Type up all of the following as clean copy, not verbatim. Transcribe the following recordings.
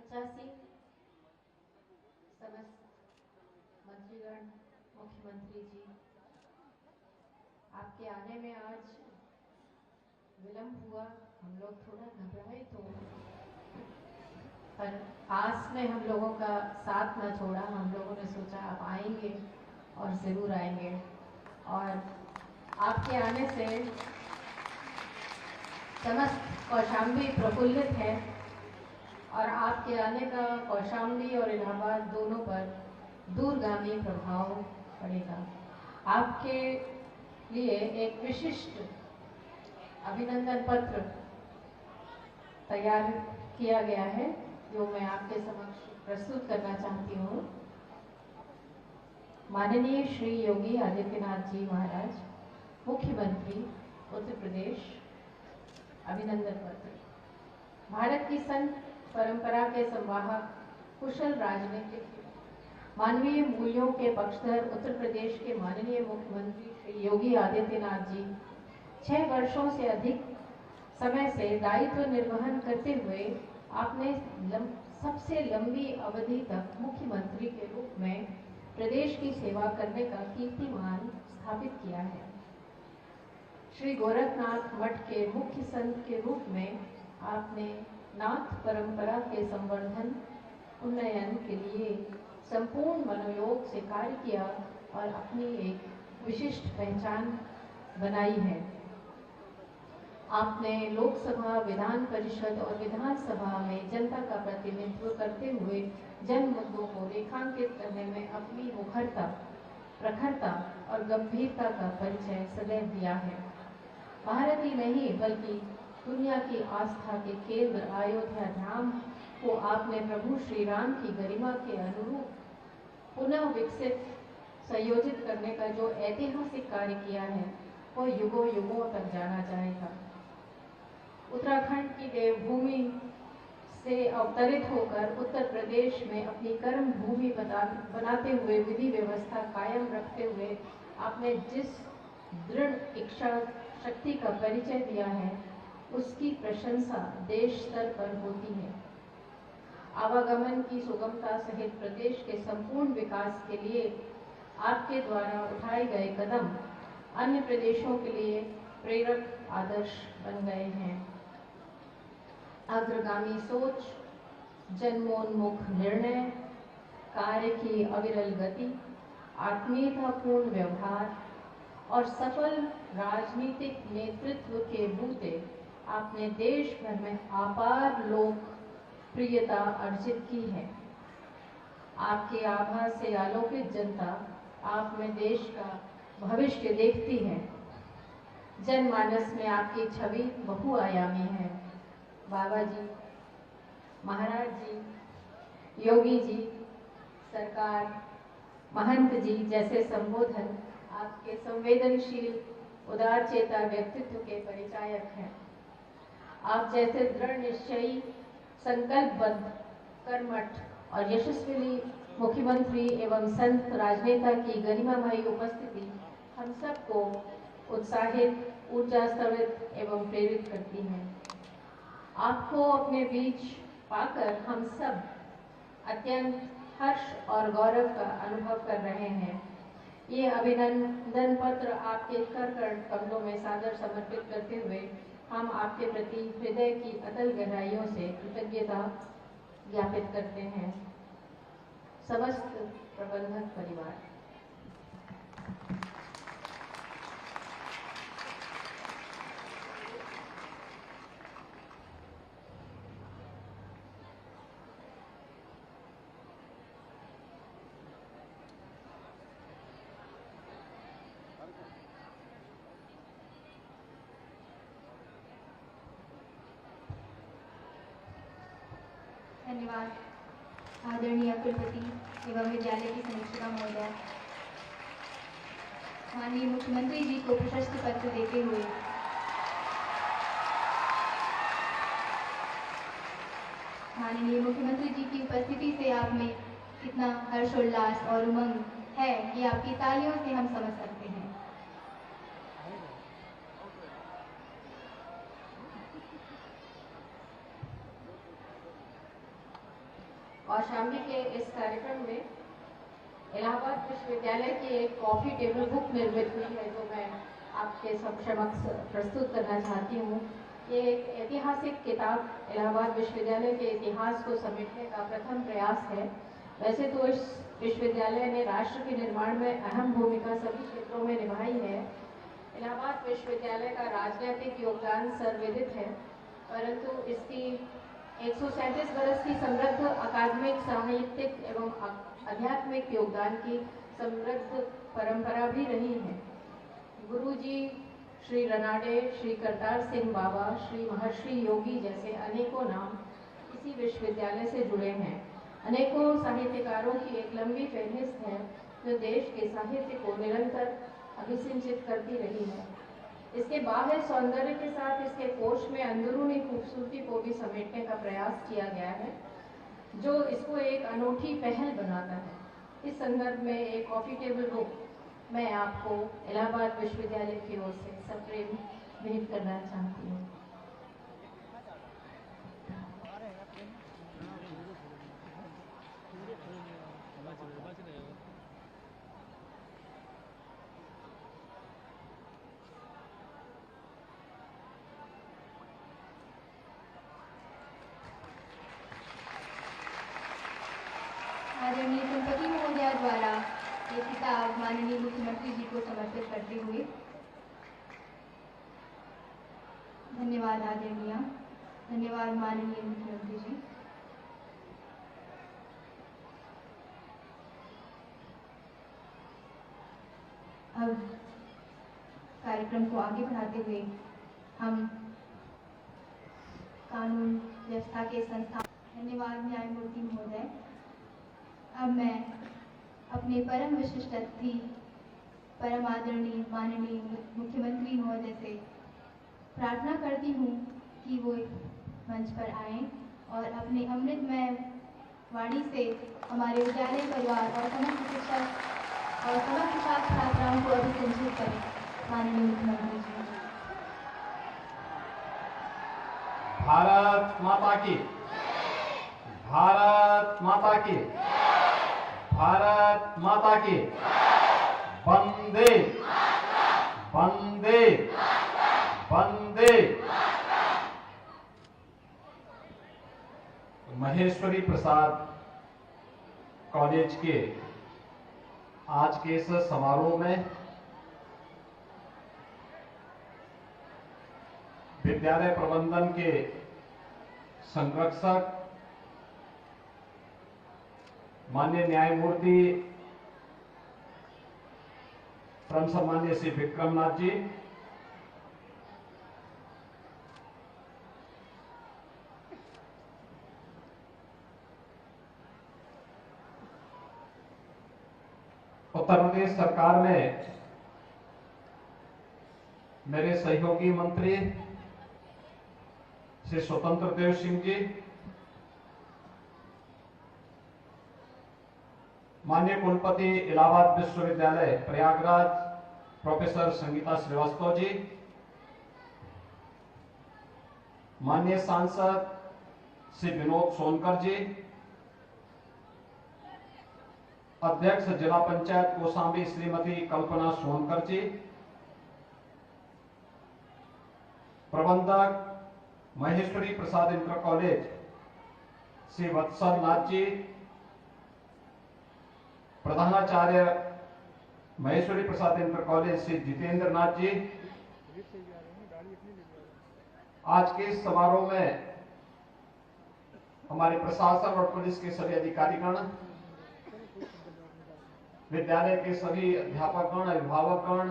85 समस्त मंत्रीगण, मुख्यमंत्री जी, आपके आने में आज विलंब हुआ। हम लोग थोड़ा घबराए तो, पर आस में हम लोगों का साथ न छोड़ा। हम लोगों ने सोचा आप आएंगे और ज़रूर आएंगे, और आपके आने से समस्त कौशाम्बी प्रफुल्लित है, और आपके आने का कौशाम्बी और इलाहाबाद दोनों पर दूरगामी प्रभाव पड़ेगा। आपके लिए एक विशिष्ट अभिनंदन पत्र तैयार किया गया है, जो मैं आपके समक्ष प्रस्तुत करना चाहती हूँ। माननीय श्री योगी आदित्यनाथ जी महाराज, मुख्यमंत्री उत्तर प्रदेश, अभिनंदन पत्र। भारत की संत परंपरा के संवाहक, कुशल राजनीतिक, मानवीय मूल्यों के पक्षधर उत्तर प्रदेश के माननीय मुख्यमंत्री श्री योगी आदित्यनाथ जी 6 वर्षों से अधिक समय से दायित्व निर्वहन करते हुए आपने सबसे लंबी अवधि तक मुख्यमंत्री के रूप में प्रदेश की सेवा करने का कीर्तिमान स्थापित किया है। श्री गोरखनाथ मठ के मुख्य संत के रूप में आपने नाथ परंपरा के संवर्धन उन्नयन के लिए संपूर्ण मनोयोग से कार्य किया और अपनी एक विशिष्ट पहचान बनाई है। आपने लोकसभा, विधान परिषद और विधानसभा में जनता का प्रतिनिधित्व करते हुए जन मुद्दों को रेखांकित करने में अपनी मुखरता, प्रखरता और गंभीरता का परिचय सदैव दिया है। भारत ही नहीं बल्कि दुनिया की आस्था के केंद्र अयोध्या धाम को आपने प्रभु श्री राम की गरिमा के अनुरूप पुनः विकसित, संयोजित करने का जो ऐतिहासिक कार्य किया है, वो युगों युगों तक जाना जाएगा। उत्तराखंड की देवभूमि से अवतरित होकर उत्तर प्रदेश में अपनी कर्म भूमि बनाते हुए विधि व्यवस्था कायम रखते हुए आपने जिस दृढ़ इच्छा शक्ति का परिचय दिया है, उसकी प्रशंसा देश स्तर पर होती है। आवागमन की सुगमता सहित प्रदेश के संपूर्ण विकास के लिए आपके द्वारा उठाए गए कदम अन्य प्रदेशों के लिए प्रेरक आदर्श बन गए हैं। अग्रगामी सोच, जनमोन्मुख निर्णय, कार्य की अविरल गति, आत्मीयतापूर्ण व्यवहार और सफल राजनीतिक नेतृत्व के बूते आपने देश भर में अपार लोकप्रियता अर्जित की है। आपके आभा से आलोकित जनता आप में देश का भविष्य देखती है। जनमानस में आपकी छवि बहुआयामी है। बाबा जी, महाराज जी, योगी जी, सरकार, महंत जी जैसे संबोधन आपके संवेदनशील, उदारचेता व्यक्तित्व के परिचायक हैं। आप जैसे दृढ़ निश्चयी, संकल्पबद्ध, कर्मठ और यशस्वी मुख्यमंत्री एवं संत राजनेता की गरिमामयी उपस्थिति हम सबको उत्साहित, ऊर्जा स्रवित एवं प्रेरित करती है। आपको अपने बीच पाकर हम सब अत्यंत हर्ष और गौरव का अनुभव कर रहे हैं। ये अभिनंदन पत्र आपके कर कमलों में सादर समर्पित करते हुए हम आपके प्रति हृदय की अतल गहराइयों से कृतज्ञता ज्ञापित करते हैं। समस्त प्रबंधक परिवार, धन्यवाद। आदरणीय कुलपति एवं विद्यालय की समीक्षिका महोदया, माननीय मुख्यमंत्री जी को प्रशस्ति पत्र देते हुए माननीय मुख्यमंत्री जी की उपस्थिति से आप में कितना हर्षोल्लास और उमंग है, ये आपकी तालियों से हम समझ सकते हैं। कौशाम्बी के इस कार्यक्रम में इलाहाबाद विश्वविद्यालय की एक कॉफी टेबल बुक निर्मित हुई है जो मैं आपके सब समक्ष प्रस्तुत करना चाहती हूँ। ये एक ऐतिहासिक किताब इलाहाबाद विश्वविद्यालय के इतिहास को समेटने का प्रथम प्रयास है। वैसे तो इस विश्वविद्यालय ने राष्ट्र के निर्माण में अहम भूमिका सभी क्षेत्रों में निभाई है। इलाहाबाद विश्वविद्यालय का राजनीतिक योगदान सर्वविदित है, परंतु इसकी 137 वर्ष की समृद्ध अकादमिक, साहित्यिक एवं आध्यात्मिक योगदान की समृद्ध परंपरा भी रही है। गुरुजी श्री रनाडे, श्री करतार सिंह बाबा, श्री महर्षि योगी जैसे अनेकों नाम इसी विश्वविद्यालय से जुड़े हैं। अनेकों साहित्यकारों की एक लंबी फहरिस्त है जो देश के साहित्य को निरंतर अभिसिंचित करती रही है। इसके बाह्य सौंदर्य के साथ इसके कोश में अंदरूनी खूबसूरती को भी समेटने का प्रयास किया गया है, जो इसको एक अनूठी पहल बनाता है। इस संदर्भ में एक कॉफी टेबल बुक मैं आपको इलाहाबाद विश्वविद्यालय की ओर से सप्रेम भेंट करना चाहती हूँ। आदरणीय कुलपति महोदया द्वारा ये किताब माननीय मुख्यमंत्री जी को समर्पित करते हुए। धन्यवाद आदरणीय, धन्यवाद माननीय मुख्यमंत्री जी। अब कार्यक्रम को आगे बढ़ाते हुए हम कानून व्यवस्था के संस्थान, धन्यवाद न्यायमूर्ति महोदय। अब मैं अपने परम विशिष्ट अतिथि, परम आदरणीय माननीय मुख्यमंत्री महोदय से प्रार्थना करती हूँ कि वो मंच पर आएं और अपने अमृतमय वाणी से हमारे विद्यालय परिवार और समस्त शिक्षक और समस्त छात्र छात्राओं को अभिसंचित करें। माननीय मुख्यमंत्री जी। भारत माता की, भारत माता की, भारत माता की, वंदे वंदे वंदे। महेश्वरी प्रसाद कॉलेज के आज के इस समारोह में विद्यालय प्रबंधन के संरक्षक माननीय न्यायमूर्ति परम सम्माननीय श्री विक्रमनाथ जी, उत्तर प्रदेश सरकार में मेरे सहयोगी मंत्री श्री स्वतंत्र देव सिंह जी, माननीय कुलपति इलाहाबाद विश्वविद्यालय प्रयागराज प्रोफेसर संगीता श्रीवास्तव जी, माननीय सांसद श्री विनोद सोनकर जी, अध्यक्ष जिला पंचायत कौशाम्बी श्रीमती कल्पना सोनकर जी, प्रबंधक महेश्वरी प्रसाद इंटर कॉलेज श्री वत्सल नाथ जी, प्रधानाचार्य महेश्वरी प्रसाद इंटर कॉलेज श्री जितेंद्र नाथ जी। आज के इस समारोह में हमारे प्रशासन और पुलिस के सभी अधिकारीगण, विद्यालय के सभी अध्यापकगण, अभिभावकगण,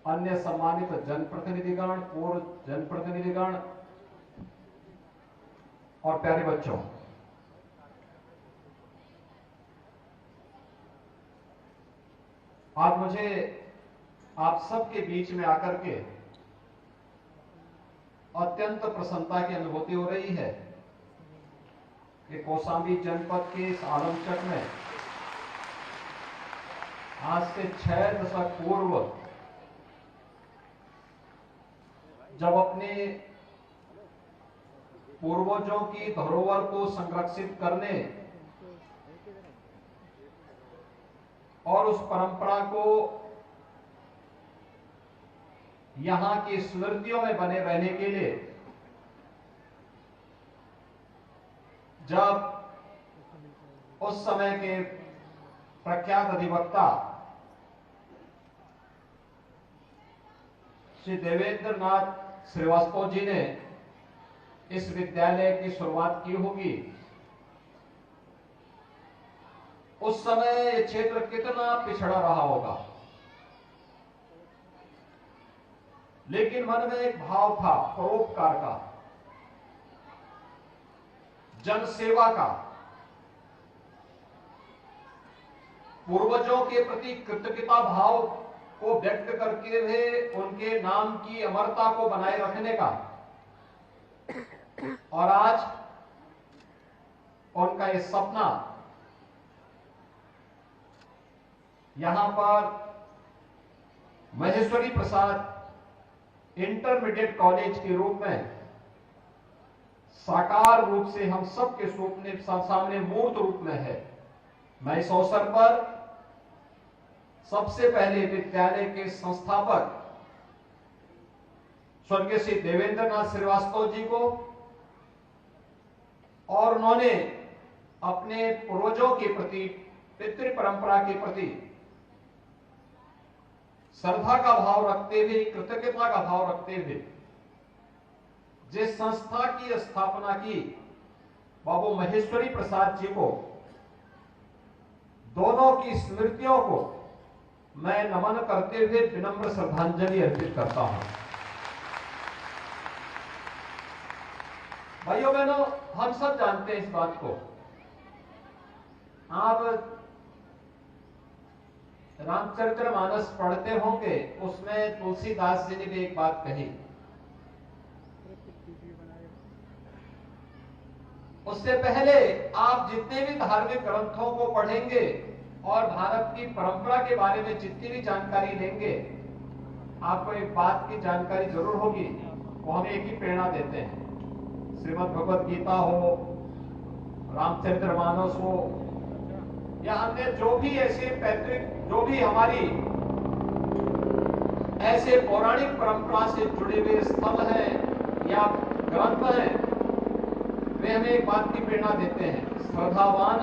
अन्य सम्मानित जनप्रतिनिधिगण, पूर्व जनप्रतिनिधिगण और प्यारे बच्चों, आज मुझे आप सबके बीच में आकर के अत्यंत प्रसन्नता की अनुभूति हो रही है कि कौशाम्बी जनपद के इस आलमचक में आज से 6 दशक पूर्व जब अपने पूर्वजों की धरोहर को संरक्षित करने उस परंपरा को यहां की स्मृतियों में बने रहने के लिए जब उस समय के प्रख्यात अधिवक्ता श्री देवेंद्र नाथ श्रीवास्तव जी ने इस विद्यालय की शुरुआत की होगी, उस समय ये क्षेत्र कितना पिछड़ा रहा होगा, लेकिन मन में एक भाव था परोपकार का, जनसेवा का, पूर्वजों के प्रति कृतज्ञता भाव को व्यक्त करके हुए उनके नाम की अमरता को बनाए रखने का, और आज उनका ये सपना यहां पर महेश्वरी प्रसाद इंटरमीडिएट कॉलेज के रूप में साकार रूप से हम सबके सामने मूर्त रूप में है। मैं इस अवसर पर सबसे पहले विद्यालय के संस्थापक स्वर्गीय श्री देवेंद्र नाथ श्रीवास्तव जी को और उन्होंने अपने पूर्वजों के प्रति, पितृ परंपरा के प्रति श्रद्धा का भाव रखते हुए, कृतज्ञता का भाव रखते हुए जिस संस्था की स्थापना की, बाबू महेश्वरी प्रसाद जी को, दोनों की स्मृतियों को मैं नमन करते हुए विनम्र श्रद्धांजलि अर्पित करता हूं। भाइयों बहनों, हम सब जानते हैं इस बात को। आप रामचरितमानस पढ़ते होंगे, उसमें तुलसीदास जी ने भी एक बात कही। उससे पहले आप जितने भी धार्मिक ग्रंथों को पढ़ेंगे और भारत की परंपरा के बारे में जितनी भी जानकारी लेंगे, आपको एक बात की जानकारी जरूर होगी, वो हमें एक ही प्रेरणा देते हैं। श्रीमद् भगवत गीता हो, रामचरितमानस हो, या अन्य जो भी ऐसे पैतृक, जो भी हमारी ऐसे पौराणिक परंपरा से जुड़े हुए स्थल हैं या ग्रंथ हैं, वे हमें एक बात की प्रेरणा देते हैं, श्रद्धावान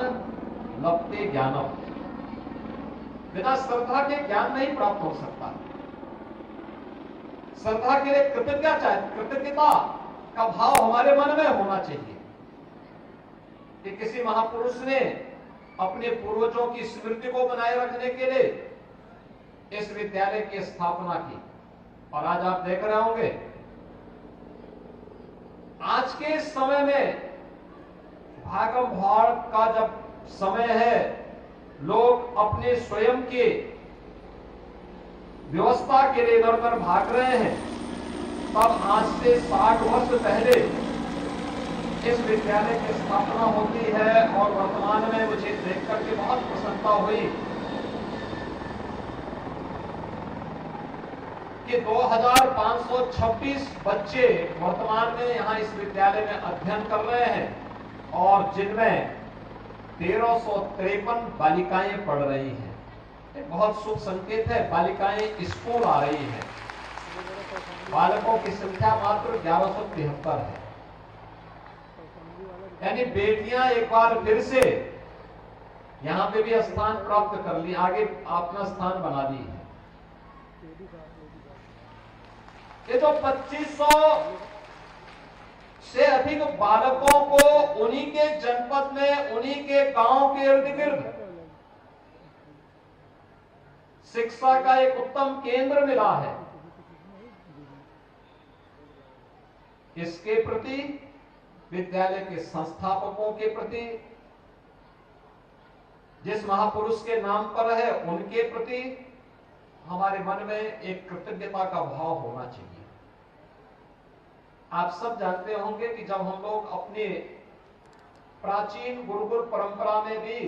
लभते ज्ञानम। बिना श्रद्धा के ज्ञान नहीं प्राप्त हो सकता। श्रद्धा के लिए कृतज्ञता का भाव हमारे मन में होना चाहिए कि किसी महापुरुष ने अपने पूर्वजों की स्मृति को बनाए रखने के लिए इस विद्यालय की स्थापना की। और आज आप देख रहे होंगे, आज के समय में भागम भाड़ का जब समय है, लोग अपने स्वयं के व्यवस्था के लिए इधर उधर भाग रहे हैं, तब आज से 60 वर्ष पहले इस विद्यालय की स्थापना होती है। और वर्तमान में मुझे देख करके बहुत प्रसन्नता हुई कि 2526 बच्चे वर्तमान में यहां इस विद्यालय में अध्ययन कर रहे हैं, और जिनमें 1353 बालिकाएं पढ़ रही हैं। एक बहुत शुभ संकेत है, बालिकाएं स्कूल आ रही हैं। बालकों की संख्या मात्र 1173 है, यानी बेटियां एक बार फिर से यहां पे भी स्थान प्राप्त कर ली, आगे अपना स्थान बना ली है। ये तो 2500 से अधिक बालकों को उन्हीं के जनपद में, उन्हीं के गांव के इर्द गिर्द शिक्षा का एक उत्तम केंद्र मिला है। इसके प्रति, विद्यालय के संस्थापकों के प्रति, जिस महापुरुष के नाम पर है उनके प्रति हमारे मन में एक कृतज्ञता का भाव होना चाहिए। आप सब जानते होंगे कि जब हम लोग अपने प्राचीन गुरुकुल परंपरा में भी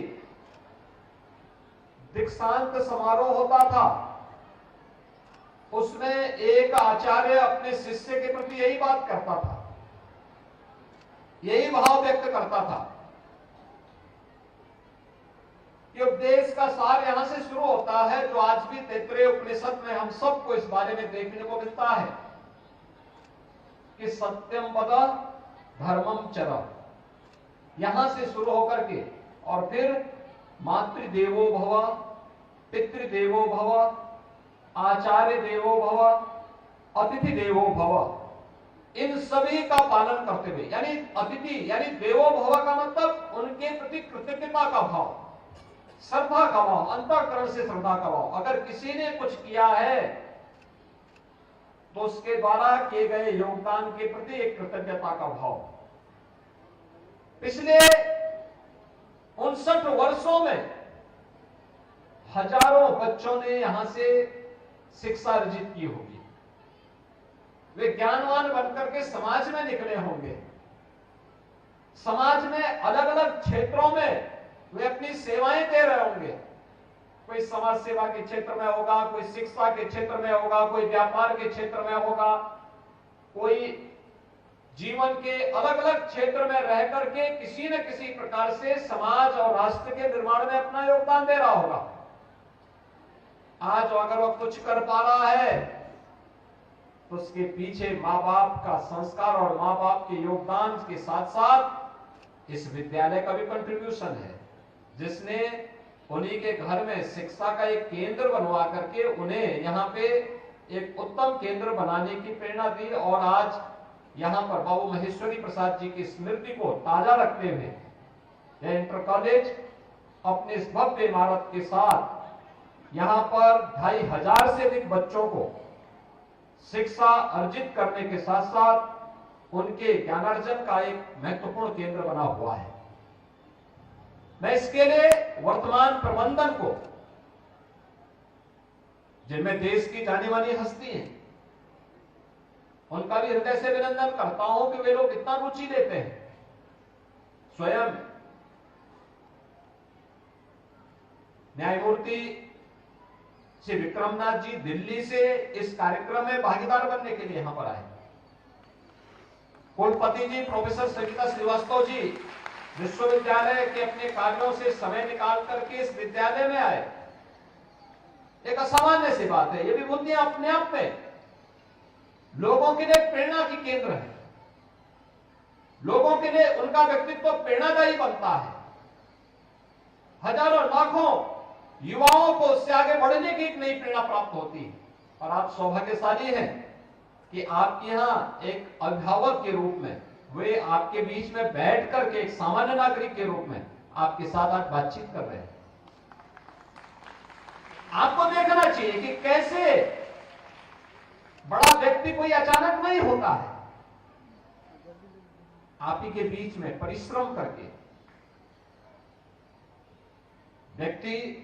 दीक्षांत समारोह होता था, उसमें एक आचार्य अपने शिष्य के प्रति यही बात करता था, यही भाव व्यक्त करता था कि उपदेश का सार यहां से शुरू होता है, जो आज भी तैत्तिरीय उपनिषद में हम सबको इस बारे में देखने को मिलता है कि सत्यम वद धर्मम चर, यहां से शुरू होकर के और फिर मातृदेवो भव, पितृदेवो भव, आचार्य देवो भव, अतिथि देवो भव, इन सभी का पालन करते हुए, यानी अतिथि यानी देवो भव का मतलब उनके प्रति कृतज्ञता का भाव, श्रद्धा का भाव, अंतःकरण से श्रद्धा का भाव। अगर किसी ने कुछ किया है तो उसके द्वारा किए गए योगदान के प्रति एक कृतज्ञता का भाव। पिछले 59 वर्षों में हजारों बच्चों ने यहां से शिक्षा अर्जित की होगी, वे ज्ञानवान बनकर के समाज में निकले होंगे, समाज में अलग अलग क्षेत्रों में वे अपनी सेवाएं दे रहे होंगे। कोई समाज सेवा के क्षेत्र में होगा, कोई शिक्षा के क्षेत्र में होगा, कोई व्यापार के क्षेत्र में होगा, कोई जीवन के अलग अलग क्षेत्र में रह करके किसी न किसी प्रकार से समाज और राष्ट्र के निर्माण में अपना योगदान दे रहा होगा। आज अगर वह कुछ कर पा रहा है तो उसके पीछे माँ बाप का संस्कार और माँ बाप के योगदान के साथ साथ इस विद्यालय का भी कंट्रीब्यूशन है, जिसने उन्हीं के घर में शिक्षा का एक केंद्र बनवा करके उन्हें यहाँ पे एक उत्तम केंद्र बनाने की प्रेरणा दी। और आज यहाँ पर बाबू महेश्वरी प्रसाद जी की स्मृति को ताजा रखते हुए यह इंटर कॉलेज अपने इस भव्य इमारत के साथ यहाँ पर 2500 से अधिक बच्चों को शिक्षा अर्जित करने के साथ साथ उनके ज्ञानार्जन का एक महत्वपूर्ण केंद्र बना हुआ है। मैं इसके लिए वर्तमान प्रबंधन को, जिनमें देश की जानी मानी हस्ती हैं, उनका भी हृदय से अभिनंदन करता हूं कि वे लोग इतना रुचि लेते हैं। स्वयं न्यायमूर्ति श्री विक्रमनाथ जी दिल्ली से इस कार्यक्रम में भागीदार बनने के लिए यहां पर आए। कुलपति जी प्रोफेसर सविता श्रीवास्तव जी विश्वविद्यालय के अपने कार्यों से समय निकाल करके इस विद्यालय में आए। एक असामान्य सी बात है। ये विभूतियां अपने आप में लोगों के लिए प्रेरणा की केंद्र है, लोगों के लिए उनका व्यक्तित्व प्रेरणादायी बनता है। हजारों लाखों युवाओं को उससे आगे बढ़ने की एक नई प्रेरणा प्राप्त होती है। और आप सौभाग्यशाली हैं कि आपके यहां एक अभिभावक के रूप में वे आपके बीच में बैठ करके एक सामान्य नागरिक के रूप में आपके साथ आज बातचीत कर रहे हैं। आपको देखना चाहिए कि कैसे बड़ा व्यक्ति कोई अचानक नहीं होता है। आप ही के बीच में परिश्रम करके व्यक्ति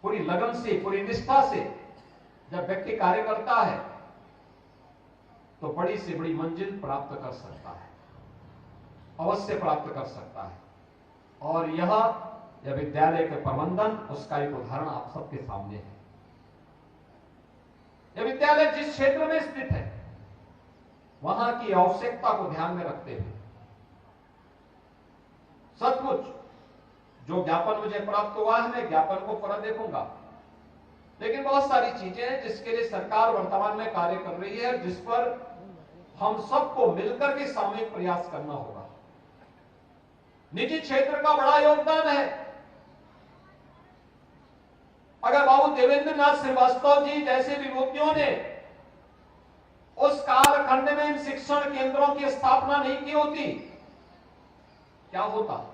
पूरी लगन से, पूरी निष्ठा से जब व्यक्ति कार्य करता है तो बड़ी से बड़ी मंजिल प्राप्त कर सकता है, अवश्य प्राप्त कर सकता है। और यह विद्यालय के प्रबंधन उसका एक उदाहरण आप सबके सामने है। यह विद्यालय जिस क्षेत्र में स्थित है वहां की आवश्यकता को ध्यान में रखते हुए सचमुच जो ज्ञापन मुझे प्राप्त हुआ है, मैं ज्ञापन को पढ़ देखूंगा, लेकिन बहुत सारी चीजें हैं जिसके लिए सरकार वर्तमान में कार्य कर रही है, जिस पर हम सबको मिलकर के सामूहिक प्रयास करना होगा। निजी क्षेत्र का बड़ा योगदान है। अगर बाबू देवेंद्र नाथ श्रीवास्तव जी जैसे विभूतियों ने उस कालखंड में इन शिक्षण केंद्रों की स्थापना नहीं की होती, क्या होता?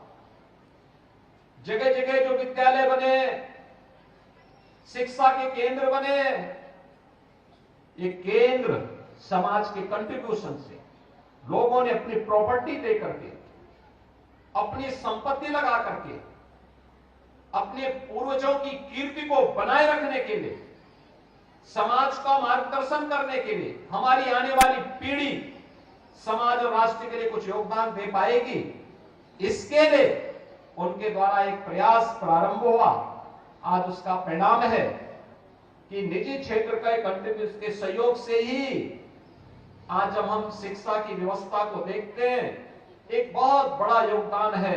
जगह जगह जो विद्यालय बने, शिक्षा के केंद्र बने, ये केंद्र समाज के कंट्रीब्यूशन से लोगों ने अपनी प्रॉपर्टी दे करके, अपनी संपत्ति लगा करके, अपने पूर्वजों की कीर्ति को बनाए रखने के लिए, समाज का मार्गदर्शन करने के लिए, हमारी आने वाली पीढ़ी समाज और राष्ट्र के लिए कुछ योगदान दे पाएगी, इसके लिए उनके द्वारा एक प्रयास प्रारंभ हुआ। आज उसका परिणाम है कि निजी क्षेत्र का कंट्रीब्यूशन के सहयोग से ही आज जब हम शिक्षा की व्यवस्था को देखते हैं, एक बहुत बड़ा योगदान है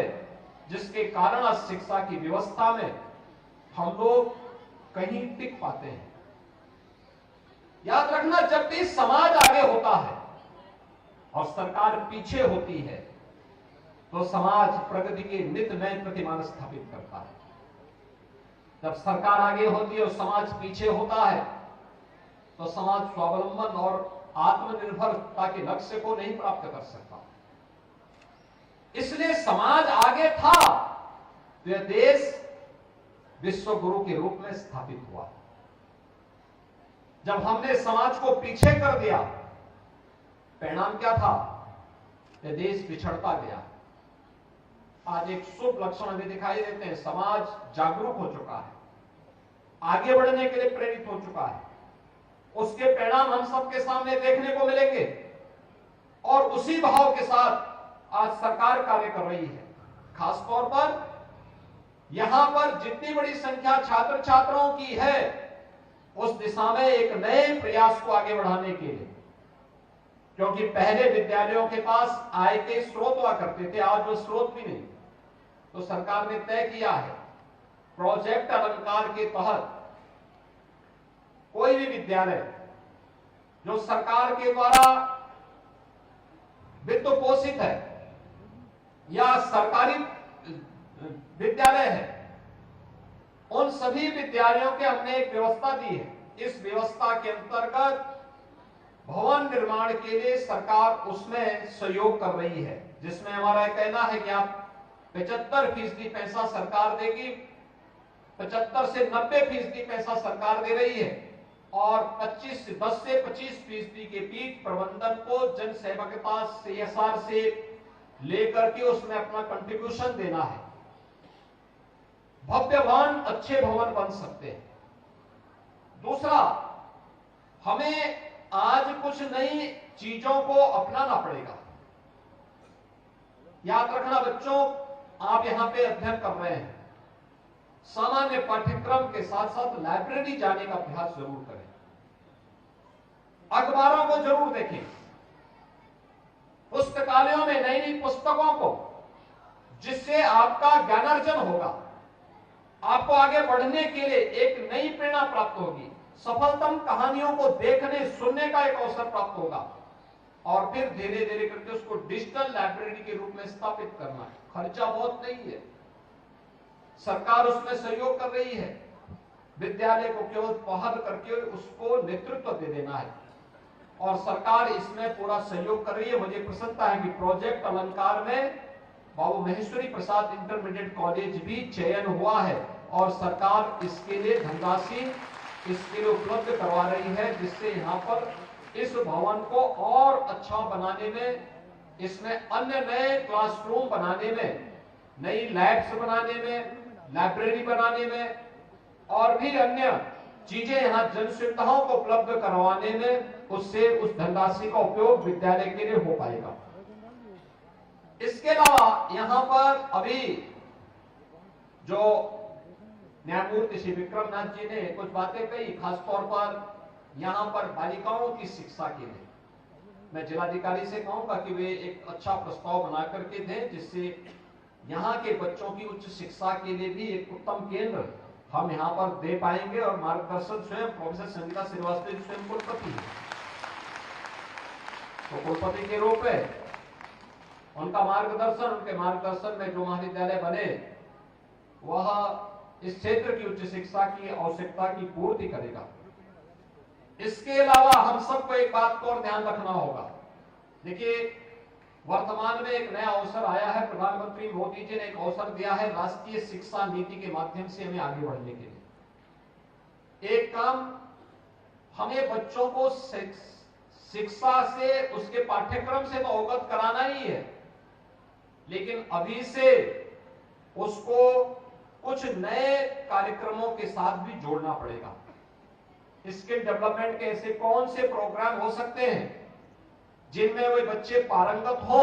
जिसके कारण आज शिक्षा की व्यवस्था में हम लोग कहीं टिक पाते हैं। याद रखना, जब भी समाज आगे होता है और सरकार पीछे होती है तो समाज प्रगति के नित नए प्रतिमान स्थापित करता है। जब सरकार आगे होती है और समाज पीछे होता है तो समाज स्वावलंबन और आत्मनिर्भरता के लक्ष्य को नहीं प्राप्त कर सकता। इसलिए समाज आगे था तो यह देश विश्व गुरु के रूप में स्थापित हुआ। जब हमने समाज को पीछे कर दिया, परिणाम क्या था? यह देश पिछड़ता गया। आज एक शुभ लक्षण हमें दिखाई देते हैं, समाज जागरूक हो चुका है, आगे बढ़ने के लिए प्रेरित हो चुका है। उसके परिणाम हम सबके सामने देखने को मिलेंगे और उसी भाव के साथ आज सरकार कार्य कर रही है। खासतौर पर यहां पर जितनी बड़ी संख्या छात्र छात्राओं की है, उस दिशा में एक नए प्रयास को आगे बढ़ाने के लिए, क्योंकि पहले विद्यालयों के पास आय के स्रोत हुआ करते थे, आज वो स्रोत भी नहीं। तो सरकार ने तय किया है प्रोजेक्ट अलंकार के तहत कोई भी विद्यालय जो सरकार के द्वारा वित्त पोषित है या सरकारी विद्यालय है, उन सभी विद्यालयों के हमने एक व्यवस्था दी है। इस व्यवस्था के अंतर्गत भवन निर्माण के लिए सरकार उसमें सहयोग कर रही है, जिसमें हमारा कहना है कि आप 75% पैसा सरकार देगी, 75 से 90% पैसा सरकार दे रही है और 10 से 25% के बीच प्रबंधन को जन सेवकता CSR से लेकर के उसमें अपना कंट्रीब्यूशन देना है। भव्य भवन, अच्छे भवन बन सकते हैं। दूसरा, हमें आज कुछ नई चीजों को अपनाना पड़ेगा। याद रखना बच्चों, आप यहां पे अध्ययन कर रहे हैं, सामान्य पाठ्यक्रम के साथ साथ लाइब्रेरी जाने का अभ्यास जरूर करें, अखबारों को जरूर देखें, पुस्तकालयों में नई नई पुस्तकों को, जिससे आपका ज्ञानार्जन होगा, आपको आगे बढ़ने के लिए एक नई प्रेरणा प्राप्त होगी, सफलतम कहानियों को देखने सुनने का एक अवसर प्राप्त होगा और फिर धीरे धीरे करके उसको डिजिटल लाइब्रेरी के रूप में स्थापित करना है। खर्चा बहुत नहीं है, सरकार उसमें सहयोग कर रही है, विद्यालय को केवल पहल करके उसको नेतृत्व दे देना है और सरकार इसमें पूरा सहयोग कर रही है। मुझे प्रसन्नता है कि प्रोजेक्ट अलंकार में बाबू महेश्वरी प्रसाद इंटरमीडिएट कॉलेज भी चयन हुआ है और सरकार इसके लिए धनराशि इसके लिए उपलब्ध करवा रही है, जिससे यहाँ पर इस भवन को और अच्छा बनाने में, इसमें अन्य नए क्लासरूम बनाने में, नई लैब्स बनाने में, लाइब्रेरी बनाने में और भी अन्य चीजें यहाँ जन सुविधाओं को उपलब्ध करवाने में, उससे उस धनराशि का उपयोग विद्यालय के लिए हो पाएगा। इसके अलावा यहाँ पर अभी जो न्यायमूर्ति श्री विक्रमनाथ जी ने कुछ बातें कही, खासतौर पर यहाँ पर बालिकाओं की शिक्षा के लिए मैं जिलाधिकारी से कहूंगा कि वे एक अच्छा प्रस्ताव बना करके दें, जिससे यहाँ के बच्चों की उच्च शिक्षा के लिए भी एक उत्तम केंद्र हम यहाँ पर दे पाएंगे और मार्गदर्शन स्वयं प्रोफेसर संगीता श्रीवास्तव जी स्वयं कुलपति है, तो कुलपति के रूप में उनका मार्गदर्शन, उनके मार्गदर्शन में जो महाविद्यालय बने वह इस क्षेत्र की उच्च शिक्षा की आवश्यकता की पूर्ति करेगा। इसके अलावा हम सबको एक बात को और ध्यान रखना होगा। देखिए, वर्तमान में एक नया अवसर आया है, प्रधानमंत्री मोदी जी ने एक अवसर दिया है राष्ट्रीय शिक्षा नीति के माध्यम से हमें आगे बढ़ने के लिए। एक काम, हमें बच्चों को शिक्षा से, उसके पाठ्यक्रम से तो अवगत कराना ही है, लेकिन अभी से उसको कुछ नए कार्यक्रमों के साथ भी जोड़ना पड़ेगा। स्किल डेवलपमेंट के ऐसे कौन से प्रोग्राम हो सकते हैं जिनमें वे बच्चे पारंगत हो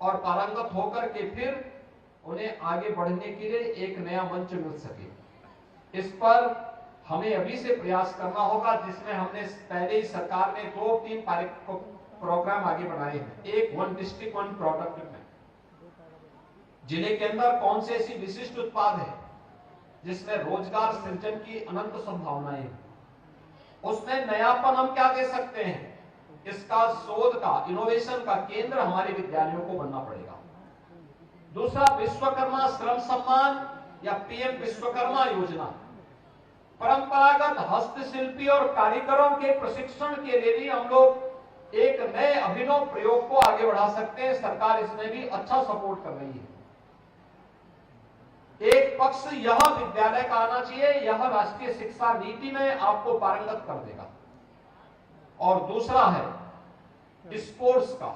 और पारंगत होकर के फिर उन्हें आगे बढ़ने के लिए एक नया मंच मिल सके। इस पर हमें अभी से प्रयास करना होगा, जिसमें हमने पहले ही सरकार ने 2-3 प्रोग्राम आगे बढ़ाए हैं। एक 1 डिस्ट्रिक्ट 1 प्रोडक्ट में, जिले के अंदर कौन से ऐसी विशिष्ट उत्पाद है जिसमें रोजगार सृजन की अनंत संभावनाएं हैं, उसमें नयापन हम क्या दे सकते हैं, इसका शोध का, इनोवेशन का केंद्र हमारे विद्यालयों को बनना पड़ेगा। दूसरा, विश्वकर्मा श्रम सम्मान या पीएम विश्वकर्मा योजना, परंपरागत हस्तशिल्पी और कारीगरों के प्रशिक्षण के लिए भी हम लोग एक नए अभिनव प्रयोग को आगे बढ़ा सकते हैं। सरकार इसमें भी अच्छा सपोर्ट कर रही है। एक पक्ष यह विद्यालय का आना चाहिए, यह राष्ट्रीय शिक्षा नीति में आपको पारंगत कर देगा, और दूसरा है स्पोर्ट्स का,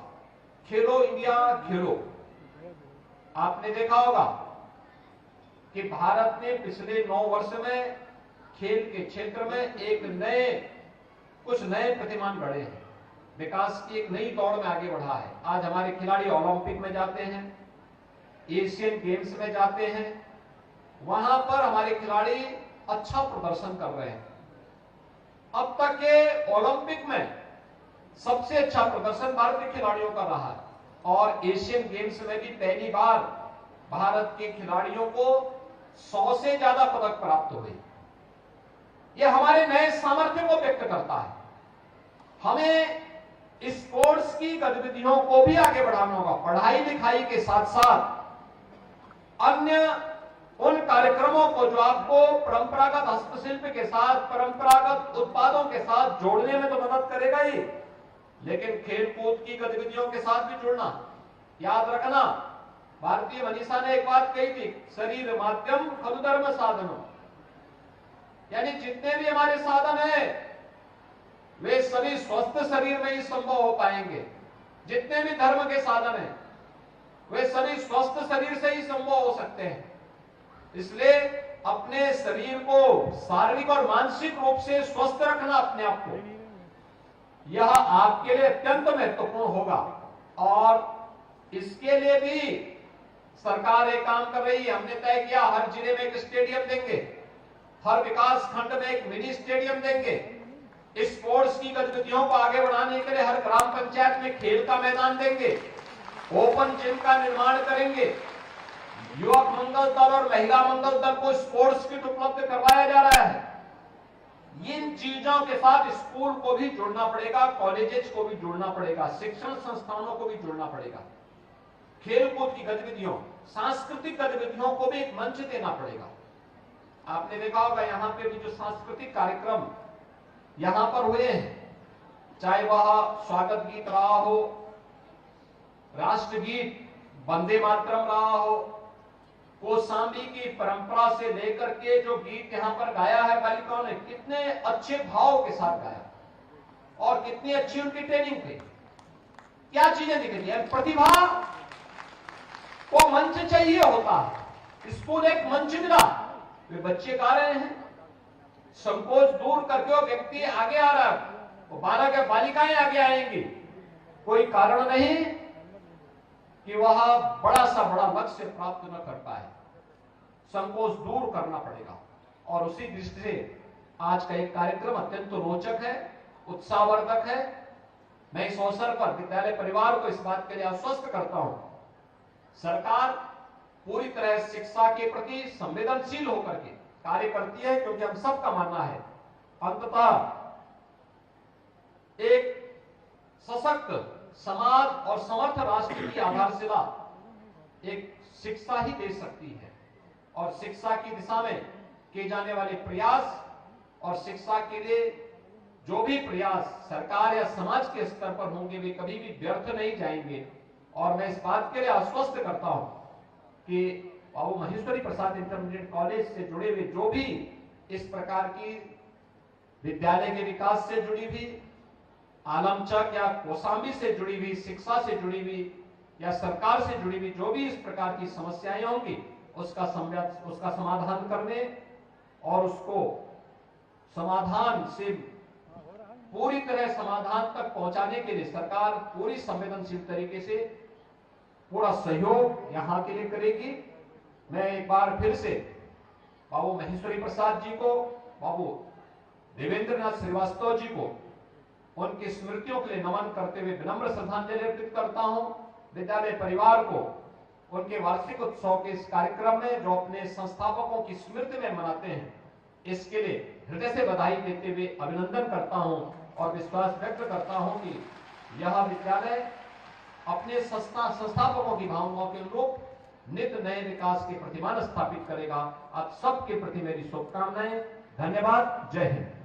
खेलो इंडिया खेलो। आपने देखा होगा कि भारत ने पिछले 9 वर्ष में खेल के क्षेत्र में कुछ नए प्रतिमान गढ़े हैं, विकास की एक नई दौड़ में आगे बढ़ा है। आज हमारे खिलाड़ी ओलंपिक में जाते हैं, एशियन गेम्स में जाते हैं, वहां पर हमारे खिलाड़ी अच्छा प्रदर्शन कर रहे हैं। अब तक के ओलंपिक में सबसे अच्छा प्रदर्शन भारतीय खिलाड़ियों का रहा है, और एशियन गेम्स में भी पहली बार भारत के खिलाड़ियों को 100 से ज्यादा पदक प्राप्त हुए। यह हमारे नए सामर्थ्य को व्यक्त करता है। हमें स्पोर्ट्स की गतिविधियों को भी आगे बढ़ाना होगा। पढ़ाई लिखाई के साथ साथ अन्य उन कार्यक्रमों को जो आपको परंपरागत हस्तशिल्प के साथ, परंपरागत उत्पादों के साथ जोड़ने में तो मदद करेगा ही, लेकिन खेलकूद की गतिविधियों के साथ भी जुड़ना। याद रखना, भारतीय मनीषा ने एक बात कही थी, शरीर माध्यम खलु धर्म साधनों, यानी जितने भी हमारे साधन हैं वे सभी स्वस्थ शरीर में ही संभव हो पाएंगे। जितने भी धर्म के साधन हैं वे सभी स्वस्थ शरीर से ही संभव हो सकते हैं। इसलिए अपने शरीर को शारीरिक और मानसिक रूप से स्वस्थ रखना, अपने आप को, यह आपके लिए अत्यंत महत्वपूर्ण होगा। और इसके लिए भी सरकार एक काम कर रही है। हमने तय किया हर जिले में एक स्टेडियम देंगे, हर विकास खंड में एक मिनी स्टेडियम देंगे। स्पोर्ट्स की गतिविधियों को आगे बढ़ाने के लिए हर ग्राम पंचायत में खेल का मैदान देंगे, ओपन जिम का निर्माण करेंगे। युवक मंगल दल और महिला मंगल दल को स्पोर्ट्स किट उपलब्ध करवाया जा रहा है। इन चीजों के साथ स्कूल को भी जोड़ना पड़ेगा, कॉलेजेस को भी जोड़ना पड़ेगा, शिक्षण संस्थानों को भी जोड़ना पड़ेगा। खेलकूद की गतिविधियों, सांस्कृतिक गतिविधियों को भी एक मंच देना पड़ेगा। आपने देखा होगा यहाँ पे भी जो सांस्कृतिक कार्यक्रम यहां पर हुए हैं, चाहे वह स्वागत गीत रहा हो, राष्ट्रगीत वंदे मातरम रहा हो, कौशाम्बी की परंपरा से लेकर के जो गीत यहां पर गाया है बालिकाओं ने, कितने अच्छे भाव के साथ गाया और कितनी अच्छी उनकी ट्रेनिंग थी। क्या चीजें दिख रही है, प्रतिभा को मंच चाहिए होता है। स्कूल एक मंच मिला, वे बच्चे गा रहे हैं, संकोच दूर करके वो व्यक्ति आगे आ रहा है, वो बालक या बालिकाएं आगे आएंगी। कोई कारण नहीं कि वह बड़ा सा बड़ा लक्ष्य प्राप्त न कर पाए। संकोच दूर करना पड़ेगा, और उसी दृष्टि से आज का एक कार्यक्रम अत्यंत रोचक है, उत्साहवर्धक है। मैं इस अवसर पर विद्यालय परिवार को इस बात के लिए आश्वस्त करता हूं, सरकार पूरी तरह शिक्षा के प्रति संवेदनशील होकर के कार्य करती है, क्योंकि हम सबका मानना है अंततः एक सशक्त समाज और समर्थ राष्ट्र की आधारशिला एक शिक्षा ही दे सकती है। और शिक्षा की दिशा में किए जाने वाले प्रयास और शिक्षा के लिए जो भी प्रयास सरकार या समाज के स्तर पर होंगे वे कभी भी व्यर्थ नहीं जाएंगे। और मैं इस बात के लिए आश्वस्त करता हूं कि बाबू महेश्वरी प्रसाद इंटरमीडिएट कॉलेज से जुड़े हुए जो भी इस प्रकार की विद्यालय के विकास से जुड़ी हुई, आलमचक या कौशाम्बी से जुड़ी हुई, शिक्षा से जुड़ी हुई या सरकार से जुड़ी हुई जो भी इस प्रकार की समस्याएं होंगी उसका समाधान करने और उसको समाधान से पूरी तरह समाधान तक पहुंचाने के लिए सरकार पूरी संवेदनशील तरीके से पूरा सहयोग यहां के लिए करेगी। मैं एक बार फिर से बाबू महेश्वरी प्रसाद जी को, बाबू देवेंद्र नाथ श्रीवास्तव जी को उनकी स्मृतियों के लिए नमन करते हुए विनम्र श्रद्धांजलि अर्पित करता हूं। विद्यालय परिवार को उनके वार्षिक उत्सव के इस कार्यक्रम में जो अपने संस्थापकों की स्मृति में मनाते हैं, इसके लिए हृदय से बधाई देते हुए अभिनंदन करता हूं और विश्वास व्यक्त करता हूं कि यह विद्यालय अपने संस्थापकों की भावनाओं के अनुरूप नित नए विकास के प्रतिमान स्थापित करेगा। आप सबके प्रति मेरी शुभकामनाएं। धन्यवाद। जय हिंद।